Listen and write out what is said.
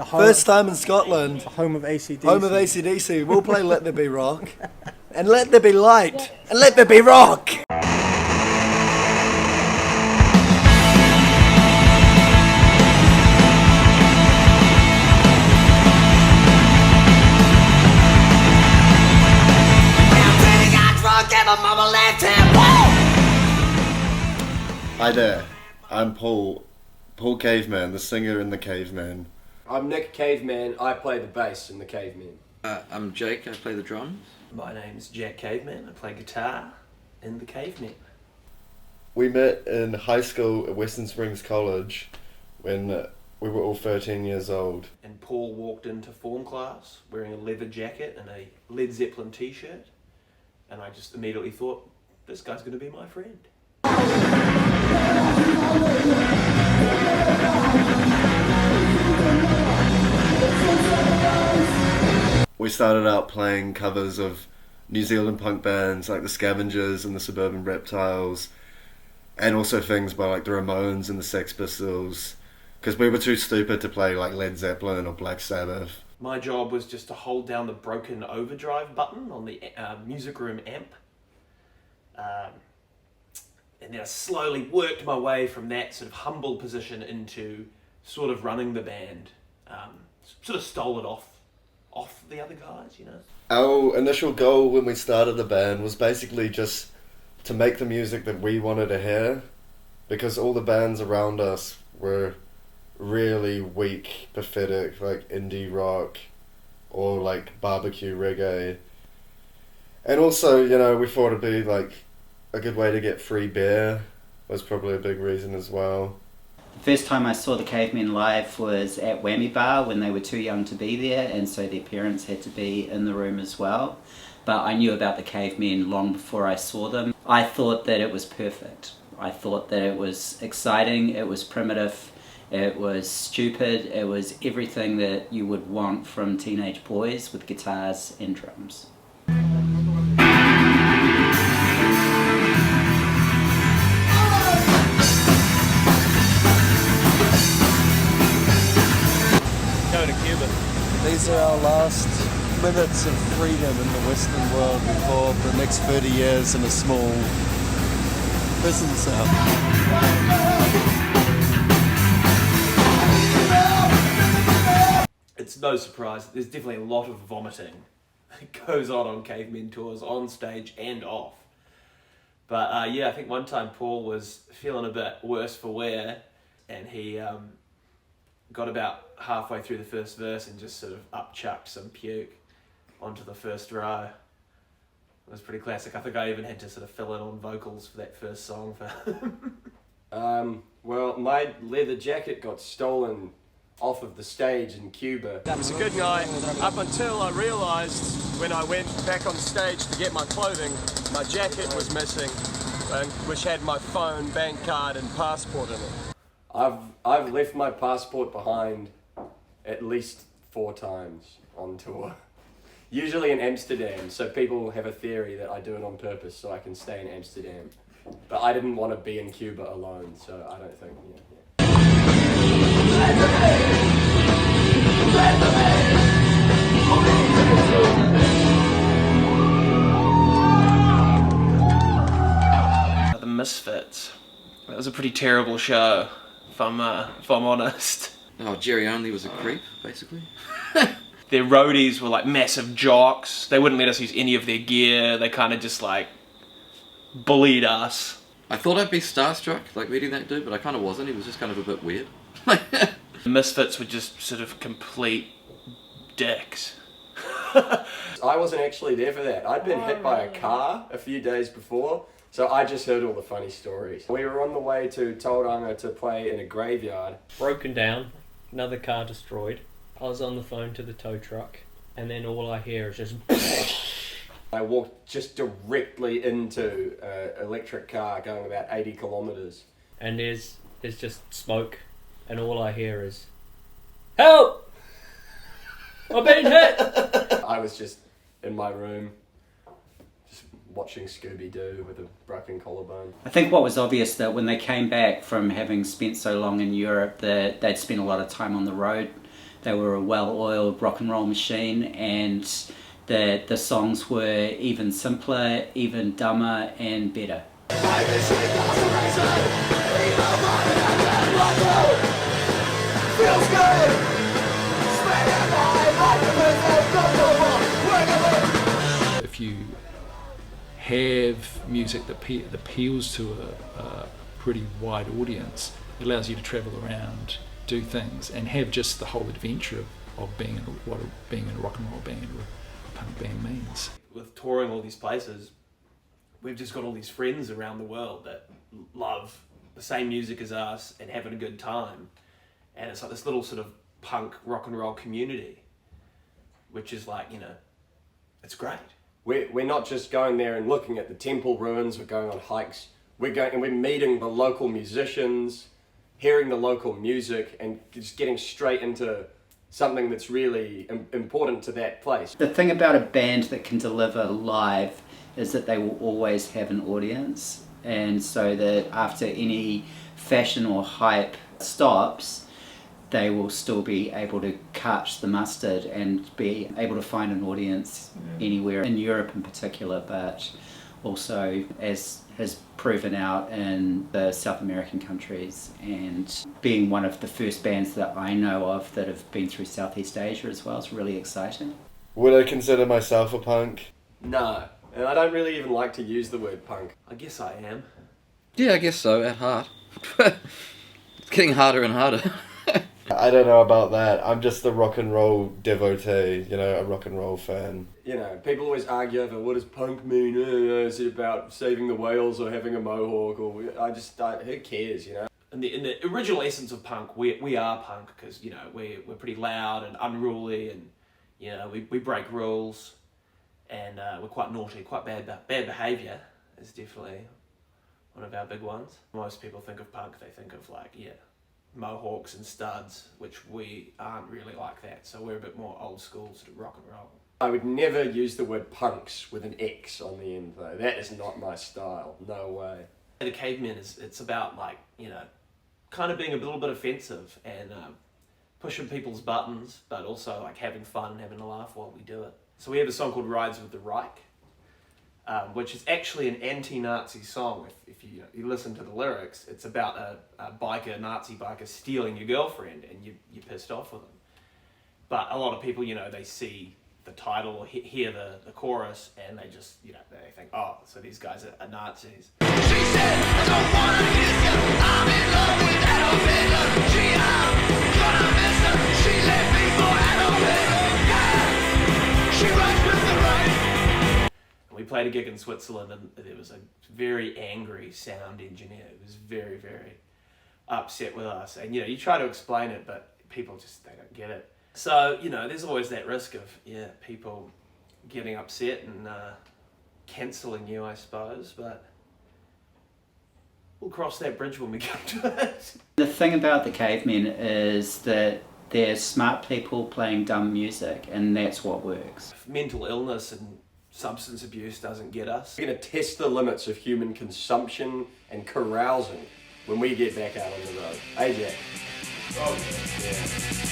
First time in Scotland. Home of AC/DC. Home of AC/DC. We'll play Let There Be Rock. And let there be light. And let there be rock. Hi there, I'm Paul Cavemen, the singer in the Cavemen. I'm Nick Caveman, I play the bass in the Cavemen. I'm Jake, I play the drums. My name's Jack Caveman, I play guitar in the Cavemen. We met in high school at Western Springs College when we were all 13 years old. And Paul walked into form class wearing a leather jacket and a Led Zeppelin t-shirt, and I just immediately thought, this guy's going to be my friend. We started out playing covers of New Zealand punk bands like the Scavengers and the Suburban Reptiles, and also things by like the Ramones and the Sex Pistols, because we were too stupid to play like Led Zeppelin or Black Sabbath. My job was just to hold down the broken overdrive button on the music room amp. And then I slowly worked my way from that sort of humble position into sort of running the band. Sort of stole it off the other guys, you know. Our initial goal when we started the band was basically just to make the music that we wanted to hear, because all the bands around us were really weak, pathetic, like indie rock or like barbecue reggae. And also, you know, we thought it'd be like a good way to get free beer was probably a big reason as well. The first time I saw the Cavemen live was at Whammy Bar when they were too young to be there, and so their parents had to be in the room as well. But I knew about the Cavemen long before I saw them. I thought that it was perfect. I thought that it was exciting, it was primitive, it was stupid, it was everything that you would want from teenage boys with guitars and drums. These are our last minutes of freedom in the Western world before the next 30 years in a small prison cell. It's no surprise, there's definitely a lot of vomiting that goes on Cavemen tours, on stage and off. But yeah, I think one time Paul was feeling a bit worse for wear, and he got about halfway through the first verse and just sort of upchucked some puke onto the first row. It was pretty classic. I think I even had to sort of fill in on vocals for that first song for him. Well, my leather jacket got stolen off of the stage in Cuba. It was a good night, up until I realised when I went back on stage to get my clothing, my jacket was missing, which had my phone, bank card and passport in it. I've left my passport behind at least 4 times on tour. Usually in Amsterdam, so people have a theory that I do it on purpose so I can stay in Amsterdam. But I didn't want to be in Cuba alone, so I don't think, The Misfits. That was a pretty terrible show, if I'm honest. Oh, Jerry Only was a creep, basically. Their roadies were like massive jocks. They wouldn't let us use any of their gear. They kind of just like bullied us. I thought I'd be starstruck, like meeting that dude, but I kind of wasn't. He was just kind of a bit weird. The Misfits were just sort of complete dicks. I wasn't actually there for that. I'd been hit by a car a few days before, so I just heard all the funny stories. We were on the way to Tauranga to play in a graveyard. Broken down, another car destroyed. I was on the phone to the tow truck, and then all I hear is just... I walked just directly into an electric car going about 80 kilometres. And there's just smoke, and all I hear is, "Help! I've been hit!" I was just in my room, just watching Scooby-Doo with a broken collarbone. I think what was obvious that when they came back from having spent so long in Europe that they'd spent a lot of time on the road. They were a well-oiled rock and roll machine, and the songs were even simpler, even dumber, and better. If you have music that appeals to a pretty wide audience, it allows you to travel around, do things, and have just the whole adventure of being what being in a rock and roll band or a punk band means. With touring all these places, we've just got all these friends around the world that love the same music as us and having a good time. And it's like this little sort of punk rock and roll community, which is like, you know, it's great. We're not just going there and looking at the temple ruins, we're going on hikes, we're going and we're meeting the local musicians, hearing the local music, and just getting straight into something that's really important to that place. The thing about a band that can deliver live is that they will always have an audience, and so that after any fashion or hype stops, they will still be able to catch the mustard and be able to find an audience anywhere in Europe in particular, but also as has proven out in the South American countries, and being one of the first bands that I know of that have been through Southeast Asia as well is really exciting. Would I consider myself a punk? No, and I don't really even like to use the word punk. I guess I am. Yeah, I guess so, at heart. It's getting harder and harder. I don't know about that. I'm just a rock and roll devotee, you know, a rock and roll fan. You know, people always argue over what does punk mean? Is it about saving the whales or having a mohawk? Or who cares, you know? In the original essence of punk, we are punk because, you know, we're pretty loud and unruly, and, you know, we break rules, and we're quite naughty, quite bad behaviour is definitely one of our big ones. Most people think of punk, they think of like, mohawks and studs, which we aren't really like that, so we're a bit more old school sort of rock and roll. I would never use the word punks with an X on the end though. That is not my style. No way. The Cavemen it's about, like, you know, kind of being a little bit offensive and pushing people's buttons, but also like having fun and having a laugh while we do it. So we have a song called Rides with the Reich, which is actually an anti-Nazi song. If you listen to the lyrics, it's about a Nazi biker stealing your girlfriend, and you're pissed off with them. But a lot of people, you know, they see the title or hear the chorus, and they just, you know, they think, oh, so these guys are Nazis. She said, I don't wanna kiss you, I'm in love with Adolf Hitler. I'm gonna miss her, she left me for Adolf Hitler. Yeah, she rides with the right. We played a gig in Switzerland, and there was a very angry sound engineer who was very, very upset with us. And, you know, you try to explain it, but people just, they don't get it. So, you know, there's always that risk of, people getting upset and cancelling you, I suppose, but we'll cross that bridge when we come to it. The thing about the Cavemen is that they're smart people playing dumb music, and that's what works. If mental illness and substance abuse doesn't get us, We're going to test the limits of human consumption and carousing when we get back out on the road. Hey, Jack. Oh, yeah.